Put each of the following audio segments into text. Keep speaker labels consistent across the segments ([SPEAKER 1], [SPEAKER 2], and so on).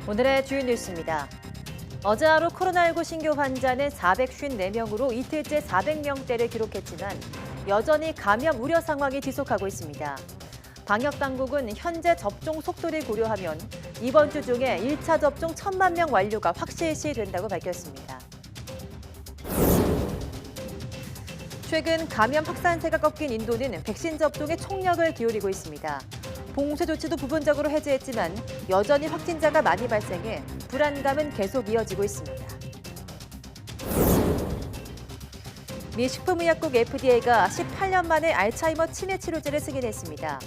[SPEAKER 1] 오늘의 주요 뉴스입니다. 어제 하루 코로나19 신규 환자는 454명으로 이틀째 400명대를 기록했지만 여전히 감염 우려 상황이 지속하고 있습니다. 방역당국은 현재 접종 속도를 고려하면 이번 주 중에 1차 접종 1,000만 명 완료가 확실시 된다고 밝혔습니다. 최근 감염 확산세가 꺾인 인도는 백신 접종에 총력을 기울이고 있습니다. 봉쇄 조치도 부분적으로 해제했지만 여전히 확진자가 많이 발생해 불안감은 계속 이어지고 있습니다. 미 식품의약국 FDA가 18년 만에 알츠하이머 치매 치료제를 승인했습니다.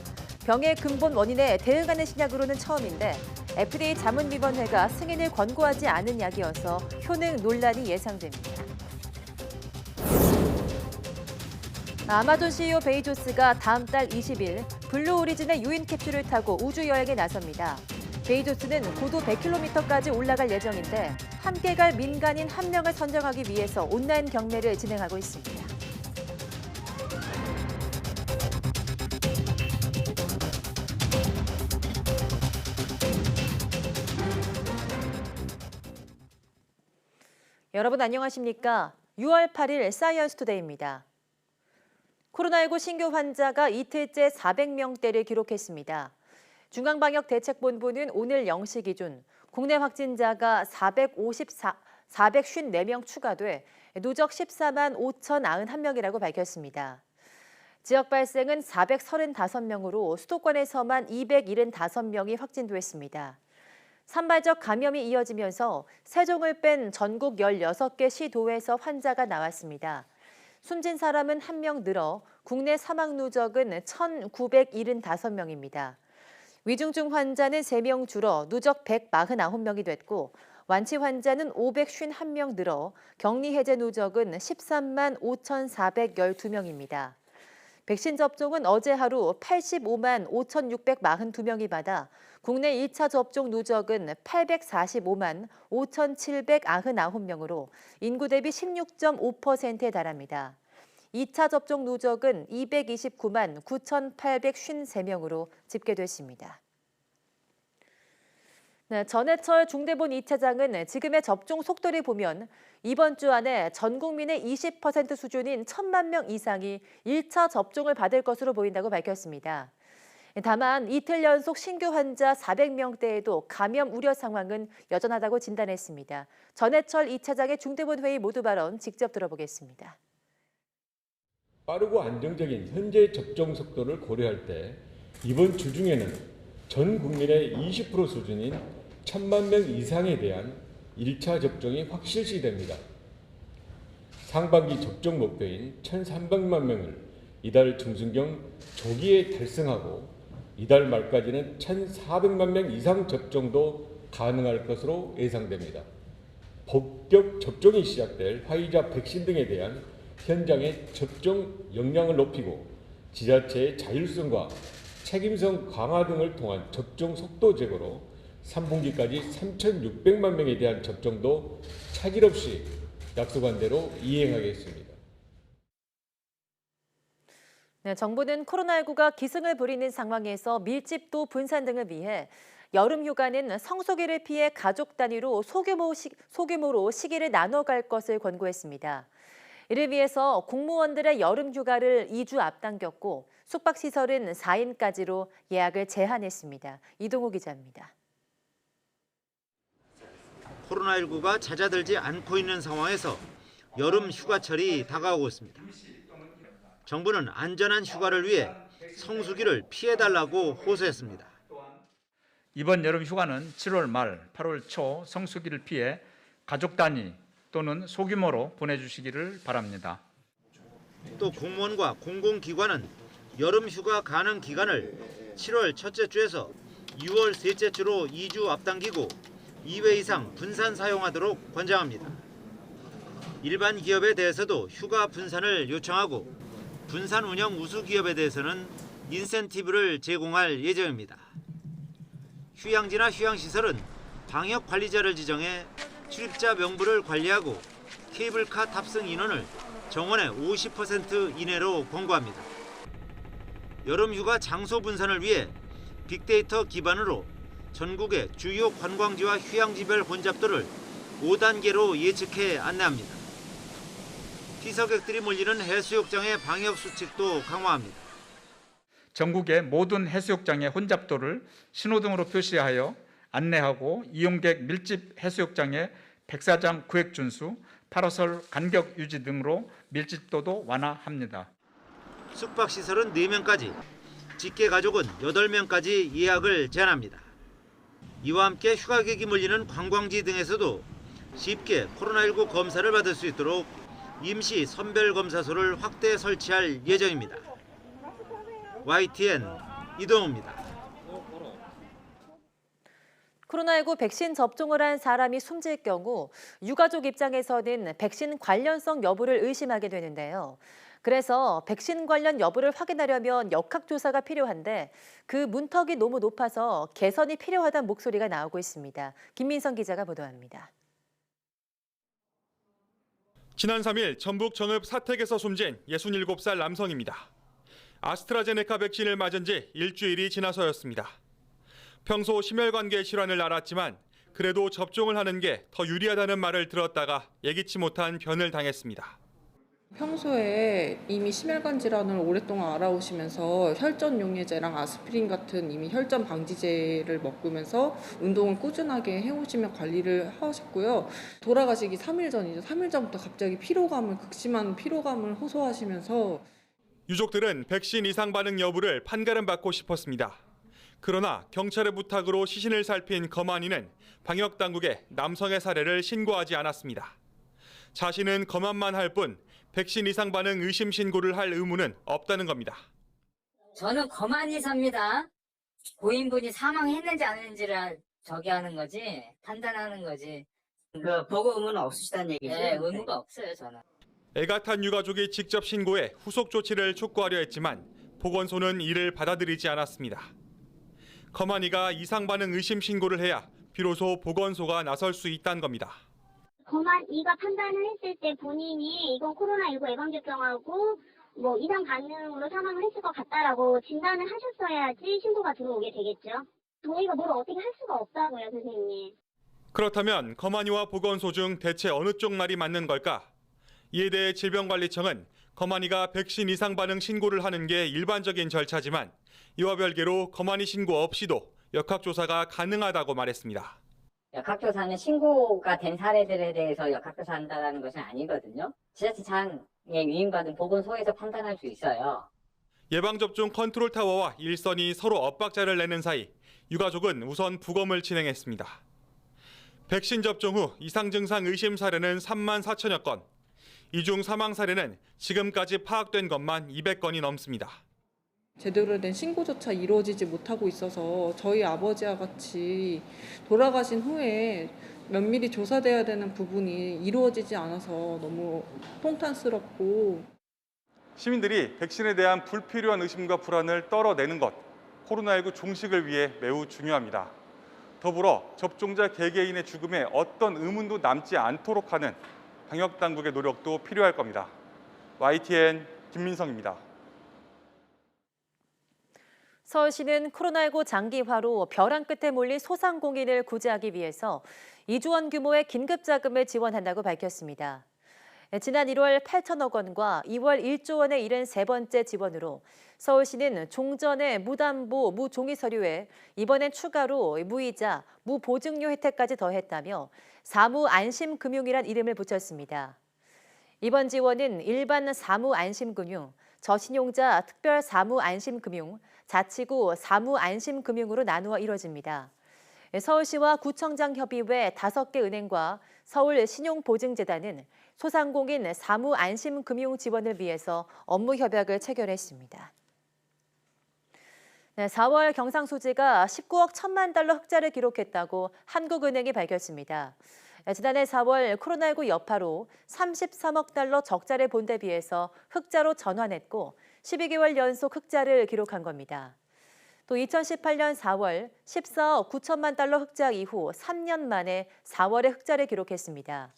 [SPEAKER 1] 병의 근본 원인에 대응하는 신약으로는 처음인데 FDA 자문위원회가 승인을 권고하지 않은 약이어서 효능 논란이 예상됩니다. 아마존 CEO 베이조스가 다음 달 20일 블루 오리진의 유인 캡슐을 타고 우주 여행에 나섭니다. 베이조스는 고도 100km까지 올라갈 예정인데 함께 갈 민간인 1명을 선정하기 위해서 온라인 경매를 진행하고 있습니다. 여러분 안녕하십니까? 6월 8일 사이언스 투데이입니다. 코로나19 신규 환자가 이틀째 400명대를 기록했습니다. 중앙방역대책본부는 오늘 0시 기준 국내 확진자가 454명 추가돼 누적 14만 5,091명이라고 밝혔습니다. 지역 발생은 435명으로 수도권에서만 275명이 확진됐습니다. 산발적 감염이 이어지면서 세종을 뺀 전국 16개 시도에서 환자가 나왔습니다. 숨진 사람은 1명 늘어 국내 사망 누적은 1,975명입니다. 위중증 환자는 3명 줄어 누적 149명이 됐고 완치 환자는 551명 늘어 격리 해제 누적은 13만 5,412명입니다. 백신 접종은 어제 하루 85만 5,642명이 받아 국내 1차 접종 누적은 845만 5,799명으로 인구 대비 16.5%에 달합니다. 2차 접종 누적은 229만 9,853명으로 집계됐습니다. 전해철 중대본 2차장은 지금의 접종 속도를 보면 이번 주 안에 전 국민의 20% 수준인 1,000만 명 이상이 1차 접종을 받을 것으로 보인다고 밝혔습니다. 다만 이틀 연속 신규 환자 400명대에도 감염 우려 상황은 여전하다고 진단했습니다. 전해철 2차장의 중대본 회의 모두 발언 직접 들어보겠습니다.
[SPEAKER 2] 빠르고 안정적인 현재 접종 속도를 고려할 때 이번 주 중에는 전 국민의 20% 수준인 1,000만 명 이상에 대한 1차 접종이 확실시됩니다. 상반기 접종 목표인 1,300만 명을 이달 중순경 조기에 달성하고 이달 말까지는 1,400만 명 이상 접종도 가능할 것으로 예상됩니다. 본격 접종이 시작될 화이자 백신 등에 대한 현장의 접종 역량을 높이고 지자체의 자율성과 책임성 강화 등을 통한 접종 속도 제고로 3분기까지 3,600만 명에 대한 접종도 차질 없이 약속한 대로 이행하겠습니다.
[SPEAKER 1] 정부는 코로나19가 기승을 부리는 상황에서 밀집도 분산 등을 위해 여름 휴가는 성수기를 피해 가족 단위로 소규모로 시기를 나눠갈 것을 권고했습니다. 이를 위해서 공무원들의 여름 휴가를 2주 앞당겼고 숙박시설은 4인까지로 예약을 제한했습니다. 이동호 기자입니다.
[SPEAKER 3] 코로나19가 잦아들지 않고 있는 상황에서 여름 휴가철이 다가오고 있습니다. 정부는 안전한 휴가를 위해 성수기를 피해달라고 호소했습니다.
[SPEAKER 4] 이번 여름 휴가는 7월 말, 8월 초 성수기를 피해 가족 단위 또는 소규모로 보내주시기를 바랍니다.
[SPEAKER 3] 또 공무원과 공공기관은 여름 휴가 가능 기간을 7월 첫째 주에서 6월 셋째 주로 2주 앞당기고 2회 이상 분산 사용하도록 권장합니다. 일반 기업에 대해서도 휴가 분산을 요청하고 분산 운영 우수 기업에 대해서는 인센티브를 제공할 예정입니다. 휴양지나 휴양시설은 방역 관리자를 지정해 출입자 명부를 관리하고 케이블카 탑승 인원을 정원의 50% 이내로 권고합니다. 여름 휴가 장소 분산을 위해 빅데이터 기반으로 전국의 주요 관광지와 휴양지별 혼잡도를 5단계로 예측해 안내합니다. 피서객들이 몰리는 해수욕장의 방역 수칙도 강화합니다.
[SPEAKER 4] 전국의 모든 해수욕장의 혼잡도를 신호등으로 표시하여 안내하고 이용객 밀집 해수욕장의 백사장 구획 준수, 파라솔 간격 유지 등으로 밀집도도 완화합니다.
[SPEAKER 3] 숙박시설은 4명까지, 직계 가족은 8명까지 예약을 제한합니다. 이와 함께 휴가객이 몰리는 관광지 등에서도 쉽게 코로나19 검사를 받을 수 있도록 임시 선별검사소를 확대 설치할 예정입니다. YTN 이동호입니다.
[SPEAKER 1] 코로나19 백신 접종을 한 사람이 숨질 경우 유가족 입장에서는 백신 관련성 여부를 의심하게 되는데요. 그래서 백신 관련 여부를 확인하려면 역학조사가 필요한데 그 문턱이 너무 높아서 개선이 필요하다는 목소리가 나오고 있습니다. 김민성 기자가 보도합니다.
[SPEAKER 5] 지난 3일 전북 정읍 사택에서 숨진 67살 남성입니다. 아스트라제네카 백신을 맞은 지 일주일이 지나서였습니다. 평소 심혈관계 질환을 앓았지만 그래도 접종을 하는 게 더 유리하다는 말을 들었다가 예기치 못한 변을 당했습니다.
[SPEAKER 6] 평소에 이미 심혈관 질환을 오랫동안 앓아오시면서 혈전 용해제랑 아스피린 같은 이미 혈전 방지제를 먹으면서 운동을 꾸준하게 해오시며 관리를 하셨고요. 돌아가시기 3일 전이죠. 3일 전부터 갑자기 극심한 피로감을 호소하시면서
[SPEAKER 5] 유족들은 백신 이상 반응 여부를 판가름받고 싶었습니다. 그러나 경찰의 부탁으로 시신을 살핀 검안이는 방역당국에 남성의 사례를 신고하지 않았습니다. 자신은 검안만 할 뿐 백신 이상 반응 의심 신고를 할 의무는 없다는 겁니다.
[SPEAKER 7] 저는 검안이사입니다. 고인분이 사망했는지 안 했는지를 하는 거지, 판단하는 거지.
[SPEAKER 8] 그 보고 의무는 없으시다는 얘기죠?
[SPEAKER 7] 네, 의무가 없어요, 저는.
[SPEAKER 5] 애가 탄 유가족이 직접 신고해 후속 조치를 촉구하려 했지만 보건소는 이를 받아들이지 않았습니다. 검안이가 이상 반응 의심 신고를 해야 비로소 보건소가 나설 수 있다는 겁니다.
[SPEAKER 9] 검안이가 판단을 했을 때 본인이 이건 코로나19 예방접종하고 이상 반응으로 사망을 했을 것 같다라고 진단을 하셨어야지 신고가 들어오게 되겠죠. 저희가 뭘 어떻게 할 수가 없다고요, 선생님.
[SPEAKER 5] 그렇다면 검안이와 보건소 중 대체 어느 쪽 말이 맞는 걸까? 이에 대해 질병관리청은 검안이가 백신 이상 반응 신고를 하는 게 일반적인 절차지만 이와 별개로 검안이 신고 없이도 역학조사가 가능하다고 말했습니다.
[SPEAKER 7] 역학조사는 신고가 된 사례들에 대해서 역학조사한다는 것은 아니거든요. 지자체장에 위임받은 보건소에서 판단할 수 있어요.
[SPEAKER 5] 예방접종 컨트롤타워와 일선이 서로 엇박자를 내는 사이 유가족은 우선 부검을 진행했습니다. 백신 접종 후 이상 증상 의심 사례는 3만 4천여 건, 이 중 사망 사례는 지금까지 파악된 것만 200건이 넘습니다.
[SPEAKER 6] 제대로 된 신고조차 이루어지지 못하고 있어서 저희 아버지와 같이 돌아가신 후에 면밀히 조사돼야 되는 부분이 이루어지지 않아서 너무 통탄스럽고
[SPEAKER 10] 시민들이 백신에 대한 불필요한 의심과 불안을 떨어내는 것, 코로나19 종식을 위해 매우 중요합니다. 더불어 접종자 개개인의 죽음에 어떤 의문도 남지 않도록 하는 방역당국의 노력도 필요할 겁니다. YTN 김민성입니다.
[SPEAKER 1] 서울시는 코로나19 장기화로 벼랑 끝에 몰린 소상공인을 구제하기 위해서 2조 원 규모의 긴급자금을 지원한다고 밝혔습니다. 지난 1월 8천억 원과 2월 1조 원에 이른 세 번째 지원으로 서울시는 종전의 무담보, 무종이 서류에 이번엔 추가로 무이자, 무보증료 혜택까지 더했다며 사무안심금융이란 이름을 붙였습니다. 이번 지원은 일반 사무안심금융, 저신용자 특별사무안심금융, 자치구 사무안심금융으로 나누어 이뤄집니다. 서울시와 구청장 협의회 5개 은행과 서울신용보증재단은 소상공인 사무안심금융 지원을 위해서 업무 협약을 체결했습니다. 4월 경상수지가 19억 1천만 달러 흑자를 기록했다고 한국은행이 밝혔습니다. 지난해 4월 코로나19 여파로 33억 달러 적자를 본 데 비해서 흑자로 전환했고 12개월 연속 흑자를 기록한 겁니다. 또 2018년 4월 14억 9천만 달러 흑자 이후 3년 만에 4월에 흑자를 기록했습니다.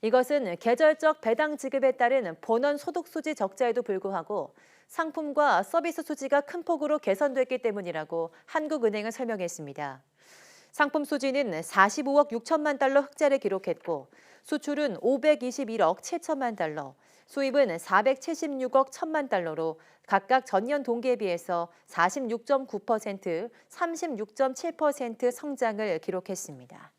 [SPEAKER 1] 이것은 계절적 배당 지급에 따른 본원 소득 수지 적자에도 불구하고 상품과 서비스 수지가 큰 폭으로 개선됐기 때문이라고 한국은행은 설명했습니다. 상품 수지는 45억 6천만 달러 흑자를 기록했고 수출은 521억 7천만 달러, 수입은 476억 1천만 달러로 각각 전년 동기에 비해서 46.9%, 36.7% 성장을 기록했습니다.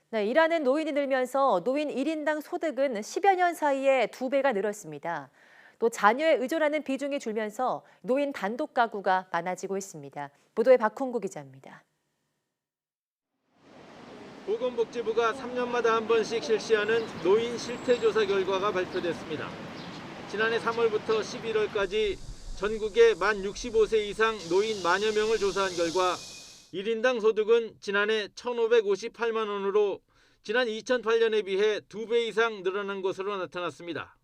[SPEAKER 1] 네, 일하는 노인이 늘면서 노인 1인당 소득은 10여 년 사이에 2배가 늘었습니다. 또 자녀에 의존하는 비중이 줄면서 노인 단독 가구가 많아지고 있습니다. 보도에 박홍구 기자입니다.
[SPEAKER 11] 보건복지부가 3년마다 한 번씩 실시하는 노인 실태조사 결과가 발표됐습니다. 지난해 3월부터 11월까지 전국의 만 65세 이상 노인 만여 명을 조사한 결과 1인당 소득은 지난해 1,558만 원으로 지난 2008년에 비해 2배 이상 늘어난 것으로 나타났습니다.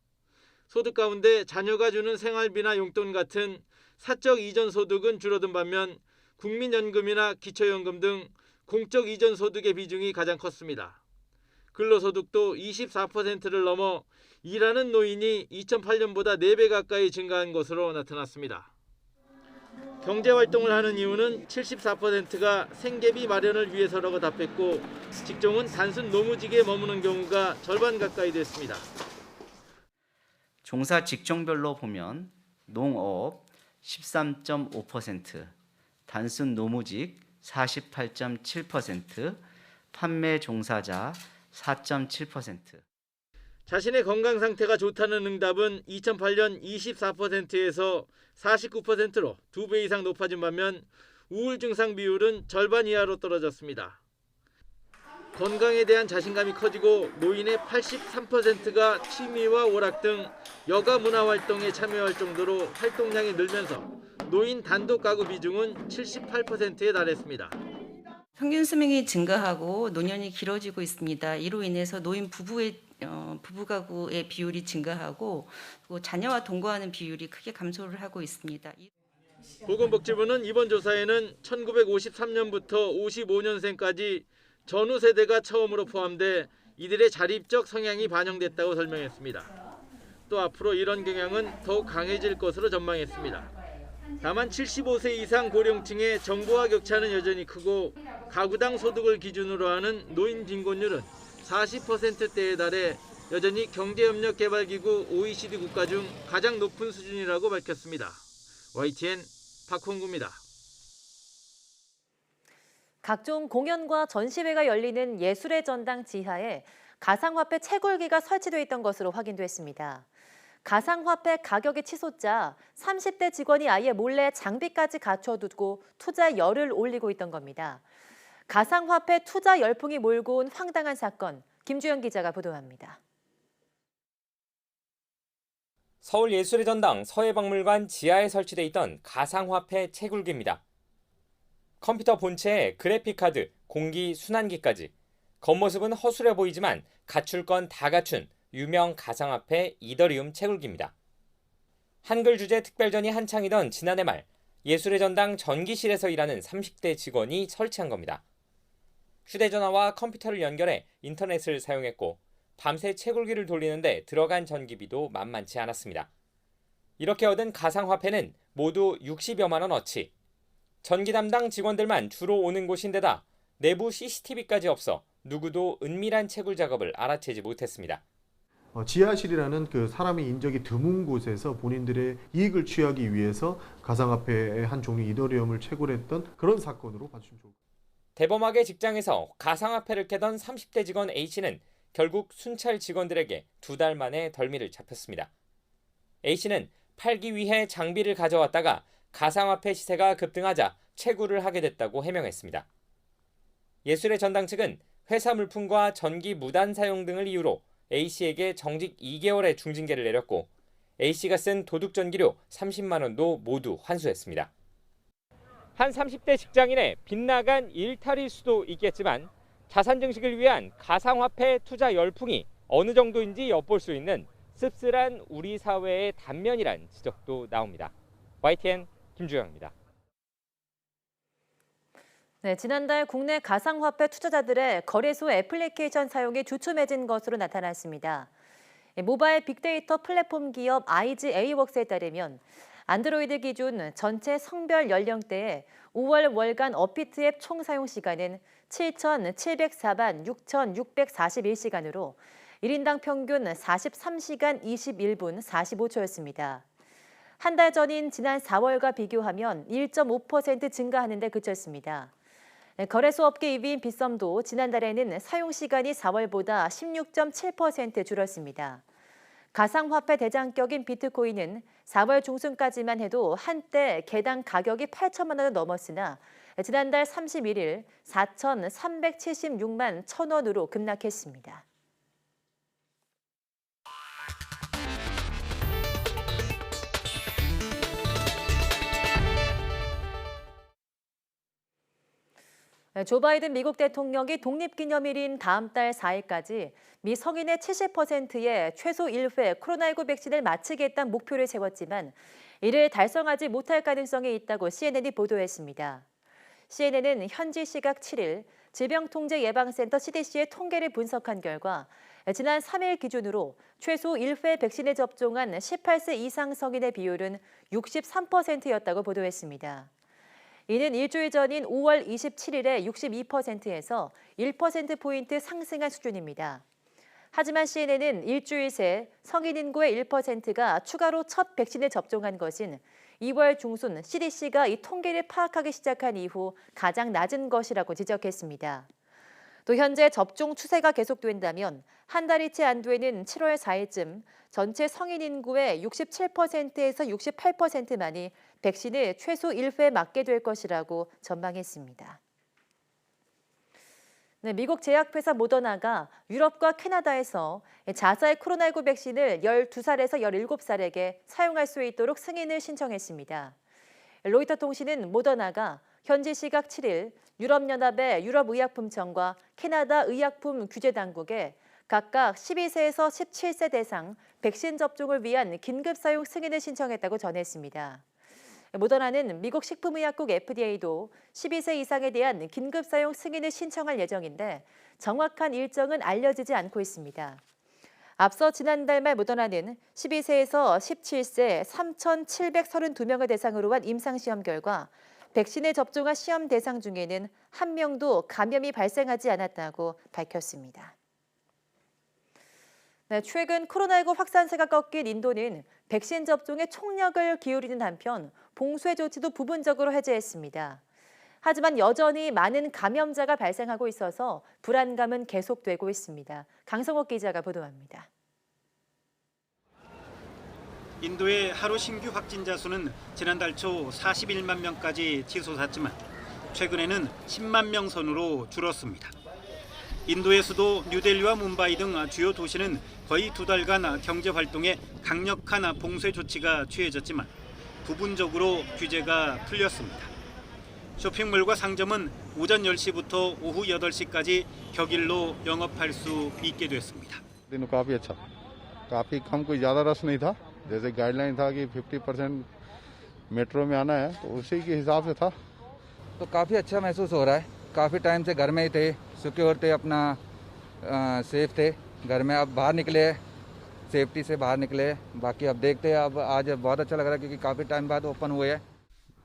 [SPEAKER 11] 소득 가운데 자녀가 주는 생활비나 용돈 같은 사적 이전 소득은 줄어든 반면 국민연금이나 기초연금 등 공적 이전 소득의 비중이 가장 컸습니다. 근로소득도 24%를 넘어 일하는 노인이 2008년보다 4배 가까이 증가한 것으로 나타났습니다. 경제활동을 하는 이유는 74%가 생계비 마련을 위해서라고 답했고 직종은 단순 노무직에 머무는 경우가 절반 가까이 됐습니다.
[SPEAKER 12] 종사 직종별로 보면 농업 13.5%, 단순 노무직 48.7%, 판매 종사자 4.7%.
[SPEAKER 11] 자신의 건강 상태가 좋다는 응답은 2008년 24%에서 49%로 2배 이상 높아진 반면 우울 증상 비율은 절반 이하로 떨어졌습니다. 건강에 대한 자신감이 커지고 노인의 83%가 취미와 오락 등 여가 문화 활동에 참여할 정도로 활동량이 늘면서 노인 단독 가구 비중은 78%에 달했습니다.
[SPEAKER 13] 평균 수명이 증가하고 노년이 길어지고 있습니다. 이로 인해서 노인 부부 가구의 비율이 증가하고 또 자녀와 동거하는 비율이 크게 감소를 하고 있습니다.
[SPEAKER 11] 보건복지부는 이번 조사에는 1953년부터 55년생까지 전후 세대가 처음으로 포함돼 이들의 자립적 성향이 반영됐다고 설명했습니다. 또 앞으로 이런 경향은 더욱 강해질 것으로 전망했습니다. 다만 75세 이상 고령층의 정부와 격차는 여전히 크고 가구당 소득을 기준으로 하는 노인 빈곤율은 40%대에 달해 여전히 경제협력개발기구 OECD 국가 중 가장 높은 수준이라고 밝혔습니다. YTN 박홍구입니다.
[SPEAKER 1] 각종 공연과 전시회가 열리는 예술의 전당 지하에 가상화폐 채굴기가 설치돼 있던 것으로 확인됐습니다. 가상화폐 가격이 치솟자 30대 직원이 아예 몰래 장비까지 갖춰두고 투자 열을 올리고 있던 겁니다. 가상화폐 투자 열풍이 몰고 온 황당한 사건, 김주영 기자가 보도합니다.
[SPEAKER 14] 서울예술의 전당 서해박물관 지하에 설치돼 있던 가상화폐 채굴기입니다. 컴퓨터 본체에 그래픽카드, 공기 순환기까지 겉모습은 허술해 보이지만 갖출 건 다 갖춘 유명 가상화폐 이더리움 채굴기입니다. 한글 주제 특별전이 한창이던 지난해 말 예술의 전당 전기실에서 일하는 30대 직원이 설치한 겁니다. 휴대전화와 컴퓨터를 연결해 인터넷을 사용했고 밤새 채굴기를 돌리는데 들어간 전기비도 만만치 않았습니다. 이렇게 얻은 가상화폐는 모두 60여만 원어치. 전기 담당 직원들만 주로 오는 곳인데다 내부 CCTV까지 없어 누구도 은밀한 채굴 작업을 알아채지 못했습니다.
[SPEAKER 15] 지하실이라는 그 사람의 인적이 드문 곳에서 본인들의 이익을 취하기 위해서 가상화폐의 한 종류 이더리움을 채굴했던 그런 사건으로 봐주시면 좋을 것 같습니다.
[SPEAKER 14] 대범하게 직장에서 가상화폐를 캐던 30대 직원 A씨는 결국 순찰 직원들에게 2달 만에 덜미를 잡혔습니다. A씨는 팔기 위해 장비를 가져왔다가 가상화폐 시세가 급등하자 채굴을 하게 됐다고 해명했습니다. 예술의 전당 측은 회사 물품과 전기 무단 사용 등을 이유로 A씨에게 정직 2개월의 중징계를 내렸고 A씨가 쓴 도둑전기료 30만 원도 모두 환수했습니다. 한 30대 직장인의 빗나간 일탈일 수도 있겠지만 자산 증식을 위한 가상화폐 투자 열풍이 어느 정도인지 엿볼 수 있는 씁쓸한 우리 사회의 단면이란 지적도 나옵니다. YTN 김주영입니다.
[SPEAKER 1] 네, 지난달 국내 가상화폐 투자자들의 거래소 애플리케이션 사용이 주춤해진 것으로 나타났습니다. 모바일 빅데이터 플랫폼 기업 IGA웍스에 따르면 안드로이드 기준 전체 성별 연령대의 5월 월간 업비트 앱 총 사용 시간은 7,704만 6,641시간으로 1인당 평균 43시간 21분 45초였습니다. 한 달 전인 지난 4월과 비교하면 1.5% 증가하는 데 그쳤습니다. 거래소 업계 2위인 빗썸도 지난달에는 사용 시간이 4월보다 16.7% 줄었습니다. 가상화폐 대장격인 비트코인은 4월 중순까지만 해도 한때 개당 가격이 8천만 원을 넘었으나 지난달 31일 4,376만 1,000원으로 급락했습니다. 조 바이든 미국 대통령이 독립기념일인 다음 달 4일까지 미 성인의 70%의 최소 1회 코로나19 백신을 맞히겠다는 목표를 세웠지만 이를 달성하지 못할 가능성이 있다고 CNN이 보도했습니다. CNN은 현지 시각 7일 질병통제예방센터 CDC의 통계를 분석한 결과 지난 3일 기준으로 최소 1회 백신을 접종한 18세 이상 성인의 비율은 63%였다고 보도했습니다. 이는 일주일 전인 5월 27일에 62%에서 1%포인트 상승한 수준입니다. 하지만 CNN은 일주일 새 성인 인구의 1%가 추가로 첫 백신을 접종한 것인 2월 중순 CDC가 이 통계를 파악하기 시작한 이후 가장 낮은 것이라고 지적했습니다. 또 현재 접종 추세가 계속된다면 한 달이 채 안 되는 7월 4일쯤 전체 성인 인구의 67%에서 68%만이 백신을 최소 1회 맞게 될 것이라고 전망했습니다. 미국 제약회사 모더나가 유럽과 캐나다에서 자사의 코로나19 백신을 12살에서 17살에게 사용할 수 있도록 승인을 신청했습니다. 로이터 통신은 모더나가 현지 시각 7일 유럽연합의 유럽의약품청과 캐나다 의약품 규제당국에 각각 12세에서 17세 대상 백신 접종을 위한 긴급 사용 승인을 신청했다고 전했습니다. 모더나는 미국 식품의약국 FDA도 12세 이상에 대한 긴급 사용 승인을 신청할 예정인데 정확한 일정은 알려지지 않고 있습니다. 앞서 지난달 말 모더나는 12세에서 17세 3,732명을 대상으로 한 임상시험 결과 백신을 접종한 시험 대상 중에는 한 명도 감염이 발생하지 않았다고 밝혔습니다. 최근 코로나19 확산세가 꺾인 인도는 백신 접종에 총력을 기울이는 한편 봉쇄 조치도 부분적으로 해제했습니다. 하지만 여전히 많은 감염자가 발생하고 있어서 불안감은 계속되고 있습니다. 강성옥 기자가 보도합니다.
[SPEAKER 3] 인도의 하루 신규 확진자 수는 지난달 초 41만 명까지 치솟았지만 최근에는 10만 명 선으로 줄었습니다. 인도의 수도 뉴델리와 뭄바이 등 주요 도시는 거의 2달간 경제 활동에 강력한 봉쇄 조치가 취해졌지만 부분적으로 규제가 풀렸습니다. 쇼핑몰과 상점은 오전 10시부터 오후 8시까지 격일로 영업할 수 있게 됐습니다.
[SPEAKER 16] काफी अच्छा काफी कम कोई ज़्यादा रश नहीं था जैसे गाइडलाइन था कि 50% मेट्रो में आना है तो उसी के हिसाब से था
[SPEAKER 17] तो काफ़ी अच्छा महसूस हो रहा है काफ़ी टाइम से घर में ही थे सिक्योर थे अपना सेफ थे घर में अब बाहर निकले सेफ्टी से बाहर निकले बाकी अब देखते हैं अब आज बहुत अच्छा लग रहा है क्योंकि काफ़ी टाइम बाद ओपन हुए हैं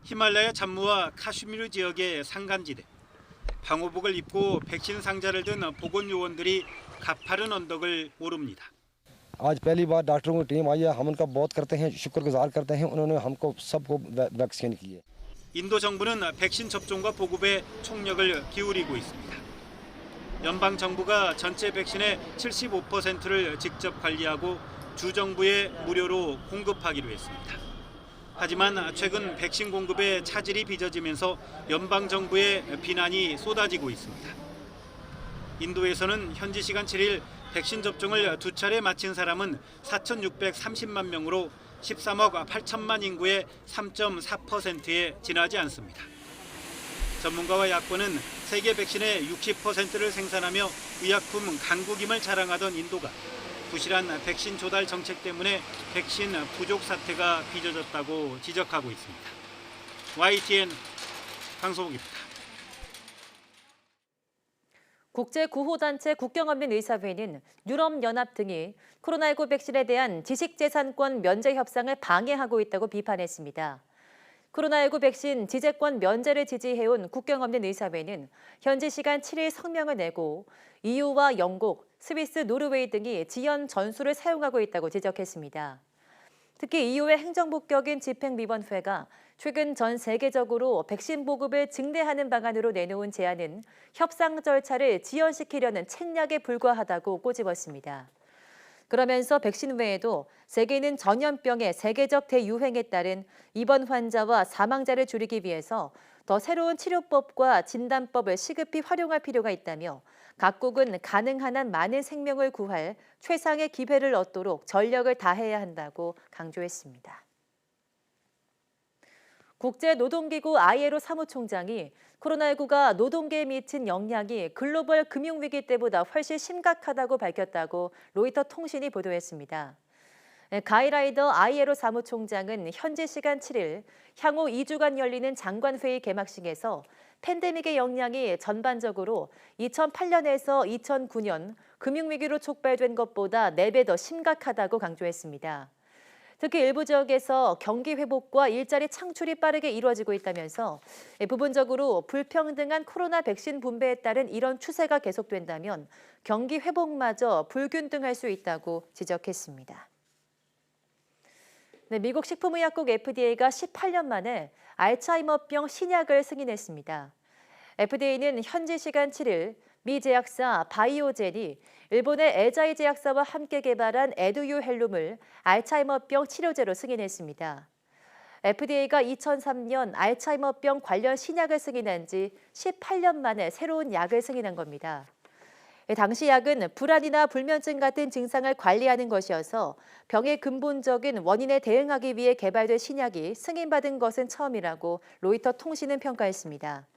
[SPEAKER 3] 히말라야 잠무와 카슈미르 지역의 산간지대 방호복을 입고 백신 상자를 든 보건 요원들이 가파른 언덕을 오릅니다.
[SPEAKER 18] आज पहली बार डॉक्टरों की टीम आई है हम उनका बहुत करते हैं शुक्रगुजार करते हैं उन्होंने हमको सबको वैक्सीन की है
[SPEAKER 3] 인도 정부는 백신 접종과 보급에 총력을 기울이고 있습니다. 연방 정부가 전체 백신의 75%를 직접 관리하고 주 정부에 무료로 공급하기로 했습니다. 하지만 최근 백신 공급에 차질이 빚어지면서 연방 정부의 비난이 쏟아지고 있습니다. 인도에서는 현지 시간 7일 백신 접종을 2차례 마친 사람은 4,630만 명으로 13억 8천만 인구의 3.4%에 지나지 않습니다. 전문가와 야권은 세계 백신의 60%를 생산하며 의약품 강국임을 자랑하던 인도가 부실한 백신 조달 정책 때문에 백신 부족 사태가 빚어졌다고 지적하고 있습니다. YTN 강소옥입니다.
[SPEAKER 1] 국제구호단체 국경없는 의사회는 유럽연합 등이 코로나19 백신에 대한 지식재산권 면제 협상을 방해하고 있다고 비판했습니다. 코로나19 백신 지재권 면제를 지지해온 국경없는 의사회는 현지 시간 7일 성명을 내고 EU와 영국, 스위스, 노르웨이 등이 지연 전술을 사용하고 있다고 지적했습니다. 특히 EU의 행정복격인 집행위원회가 최근 전 세계적으로 백신 보급을 증대하는 방안으로 내놓은 제안은 협상 절차를 지연시키려는 책략에 불과하다고 꼬집었습니다. 그러면서 백신 외에도 세계는 전염병의 세계적 대유행에 따른 입원 환자와 사망자를 줄이기 위해서 더 새로운 치료법과 진단법을 시급히 활용할 필요가 있다며 각국은 가능한 한 많은 생명을 구할 최상의 기회를 얻도록 전력을 다해야 한다고 강조했습니다. 국제노동기구 ILO 사무총장이 코로나19가 노동계에 미친 영향이 글로벌 금융위기 때보다 훨씬 심각하다고 밝혔다고 로이터 통신이 보도했습니다. 가이 라이더 ILO 사무총장은 현지 시간 7일 향후 2주간 열리는 장관회의 개막식에서 팬데믹의 영향이 전반적으로 2008년에서 2009년 금융위기로 촉발된 것보다 4배 더 심각하다고 강조했습니다. 특히 일부 지역에서 경기 회복과 일자리 창출이 빠르게 이루어지고 있다면서 부분적으로 불평등한 코로나 백신 분배에 따른 이런 추세가 계속된다면 경기 회복마저 불균등할 수 있다고 지적했습니다. 미국 식품의약국 FDA가 18년 만에 알츠하이머병 신약을 승인했습니다. FDA는 현지 시간 7일 미 제약사 바이오젠이 일본의 에자이 제약사와 함께 개발한 에듀유헬룸을 알츠하이머병 치료제로 승인했습니다. FDA가 2003년 알츠하이머병 관련 신약을 승인한 지 18년 만에 새로운 약을 승인한 겁니다. 당시 약은 불안이나 불면증 같은 증상을 관리하는 것이어서 병의 근본적인 원인에 대응하기 위해 개발된 신약이 승인받은 것은 처음이라고 로이터 통신은 평가했습니다.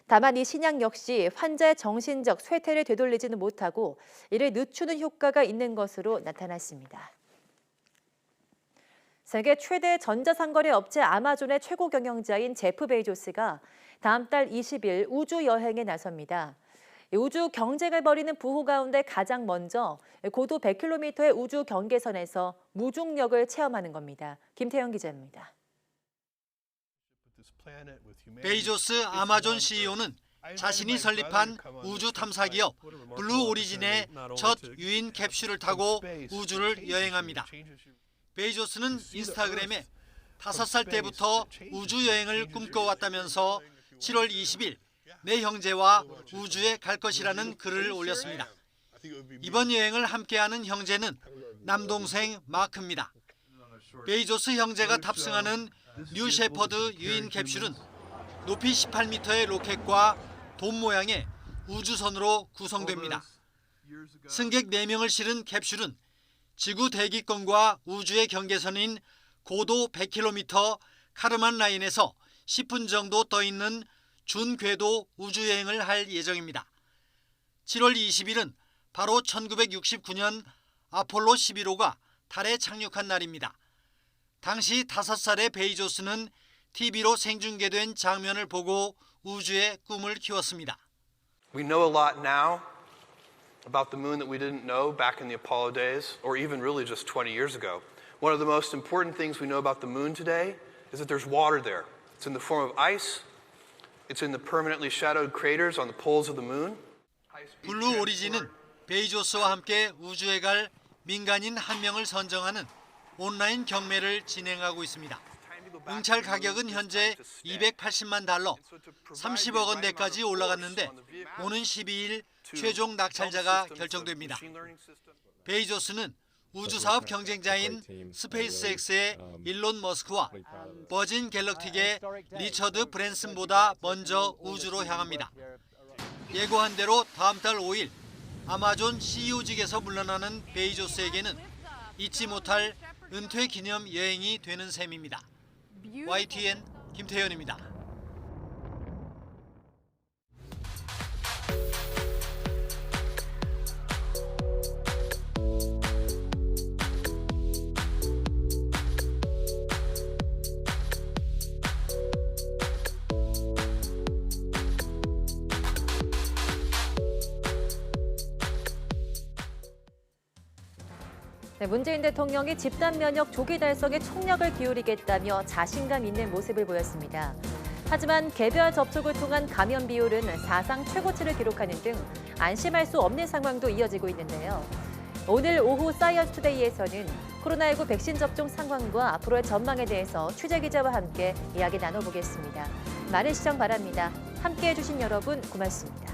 [SPEAKER 1] 다만 이 신약 역시 환자의 정신적 쇠퇴를 되돌리지는 못하고 이를 늦추는 효과가 있는 것으로 나타났습니다. 세계 최대 전자상거래 업체 아마존의 최고 경영자인 제프 베이조스가 다음 달 20일 우주 여행에 나섭니다. 우주 경쟁을 벌이는 부호 가운데 가장 먼저 고도 100km의 우주 경계선에서 무중력을 체험하는 겁니다. 김태형 기자입니다.
[SPEAKER 19] 베이조스 아마존 CEO는 자신이 설립한 우주 탐사 기업 블루 오리진의 첫 유인 캡슐을 타고 우주를 여행합니다. 베이조스는 인스타그램에 5살 때부터 우주 여행을 꿈꿔왔다면서 7월 20일 내 형제와 우주에 갈 것이라는 글을 올렸습니다. 이번 여행을 함께하는 형제는 남동생 마크입니다. 베이조스 형제가 탑승하는 뉴 셰퍼드 유인 캡슐은 높이 18m의 로켓과 돔 모양의 우주선으로 구성됩니다. 승객 4명을 실은 캡슐은 지구 대기권과 우주의 경계선인 고도 100km 카르만 라인에서 10분 정도 떠 있는 준궤도 우주여행을 할 예정입니다. 7월 20일은 바로 1969년 아폴로 11호가 달에 착륙한 날입니다. 당시 5살의 베이조스는 TV로 생중계된 장면을 보고 우주의 꿈을 키웠습니다.
[SPEAKER 20] We know a lot now about the moon that we didn't know back in the Apollo days, or even really just 20 years ago. One of the most important things we know about the moon today is that there's water there. It's in the form of ice. It's in the permanently shadowed craters on the poles of the moon.
[SPEAKER 19] 블루 오리진은 베이조스와 함께 우주에 갈 민간인 1명을 선정하는 온라인 경매를 진행하고 있습니다. 응찰 가격은 현재 $280만, 30억 원대까지 올라갔는데 오는 12일 최종 낙찰자가 결정됩니다. 베이조스는 우주사업 경쟁자인 스페이스X의 일론 머스크와 버진 갤럭틱의 리처드 브랜슨보다 먼저 우주로 향합니다. 예고한 대로 다음 달 5일 아마존 CEO직에서 물러나는 베이조스에게는 잊지 못할 은퇴 기념 여행이 되는 셈입니다. YTN 김태현입니다.
[SPEAKER 1] 네, 문재인 대통령이 집단 면역 조기 달성에 총력을 기울이겠다며 자신감 있는 모습을 보였습니다. 하지만 개별 접촉을 통한 감염 비율은 사상 최고치를 기록하는 등 안심할 수 없는 상황도 이어지고 있는데요. 오늘 오후 사이언스 투데이에서는 코로나19 백신 접종 상황과 앞으로의 전망에 대해서 취재 기자와 함께 이야기 나눠보겠습니다. 많은 시청 바랍니다. 함께해 주신 여러분 고맙습니다.